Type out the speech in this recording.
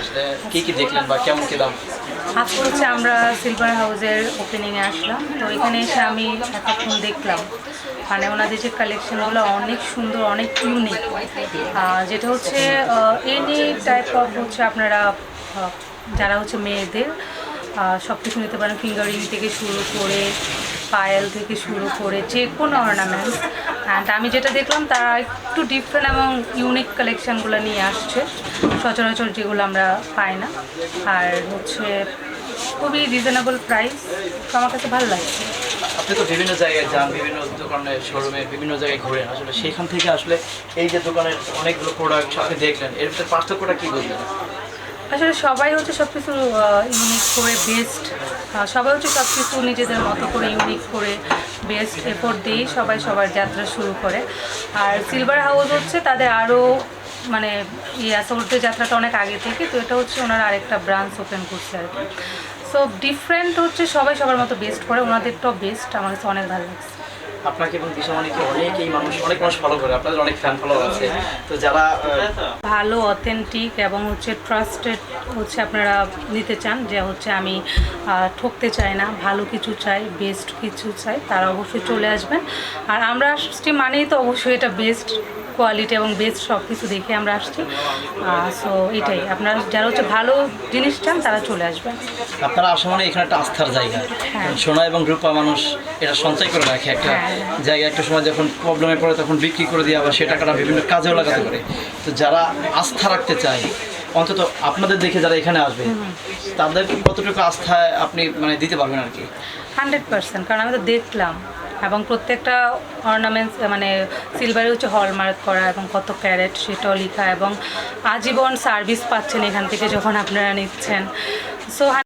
আসলে কি দেখলেন বা কেমন কি দাম? আজকে হচ্ছে আমরা সিলভার হাউসের ওপেনিংয়ে আসলাম, তো এখানে এসে আমি এতক্ষণ দেখলাম মানে ওনাদের যে কালেকশনগুলো অনেক সুন্দর, অনেক ইউনিক। যেটা হচ্ছে এনি টাইপ অফ হচ্ছে আপনারা যারা হচ্ছে মেয়েদের সব কিছু নিতে পারেন, ফিঙ্গারিং থেকে শুরু করে পায়েল থেকে শুরু করে যে কোনো অর্নামেন্টস। অ্যান্ড আমি যেটা দেখলাম তারা একটু ডিফারেন্ট এবং ইউনিক কালেকশানগুলো নিয়ে আসছে, সচরাচর যেগুলো আমরা পাই না। আর হচ্ছে খুবই রিজনেবল প্রাইস, তো আমার কাছে ভালো লাগছে। আপনি তো বিভিন্ন জায়গায় যান, বিভিন্ন দোকানে শোরুমে বিভিন্ন জায়গায় ঘুরেন, আসলে সেখান থেকে আসলে এই যে দোকানের অনেকগুলো প্রোডাক্ট আপনি দেখলেন, এর ভিতরে পার্থক্যটা কী বুঝলেন? আসলে সবাই হচ্ছে সব কিছু ইউনিক করে বেস্ট, সবাই হচ্ছে সব কিছু নিজেদের মতো করে ইউনিক করে বেস্ট এফোর্ট দিয়েই সবাই সবার যাত্রা শুরু করে। আর সিলভার হাউস হচ্ছে তাদের আরও মানে আসলের যাত্রাটা অনেক আগে থেকে, তো এটা হচ্ছে ওনারা আরেকটা ব্রাঞ্চ ওপেন করছে আর কি। সো ডিফারেন্ট হচ্ছে, সবাই সবার মতো বেস্ট করে, ওনাদেরটাও বেস্ট, আমার কাছে অনেক ভালো লাগছে। আপনাকে এবং দিশামণিকে অনেক মানুষ ফলো করে, আপনাদের অনেক ফ্যান ফলোয়ার আছে, তো যারা ভালো অথেন্টিক এবং হচ্ছে ট্রাস্টেড হচ্ছে আপনারা নিতে চান, যে হচ্ছে আমি ঠকতে চাই না, ভালো কিছু চাই, বেস্ট কিছু চাই, তারা অবশ্যই চলে আসবেন। আর আমরা আসছি মানেই তো অবশ্যই এটা বেস্ট কোয়ালিটি এবং বেস্ট সব কিছু দেখে আমরা আসছি। সো এটাই, আপনারা যারা হচ্ছে ভালো জিনিস চান তারা চলে আসবেন। আপনারা আসা মানে এখানে একটা আস্থার জায়গা। হ্যাঁ। সোনা এবং রূপা মানুষ এটা সঞ্চয় করে রাখে একটা জায়গায়, একটা সময় যখন প্রবলেমে পড়ে তখন বিক্রি করে দিয়ে আবার সে টাকাটা বিভিন্ন কাজেও লাগাতে পারে। তো যারা আস্থা রাখতে চায়, অন্তত আপনাদের দেখে যারা এখানে আসবে তাদের কতটুকু আস্থায় আপনি মানে দিতে পারবেন আর কি? 100%, কারণ আমি তো দেখলাম এবং প্রত্যেকটা অর্নামেন্টস মানে সিলভারে হচ্ছে হলমার্ক করা এবং কত ক্যারেট সেটাও লেখা, এবং আজীবন সার্ভিস পাচ্ছেন এখান থেকে যখন আপনারা নিচ্ছেন। সো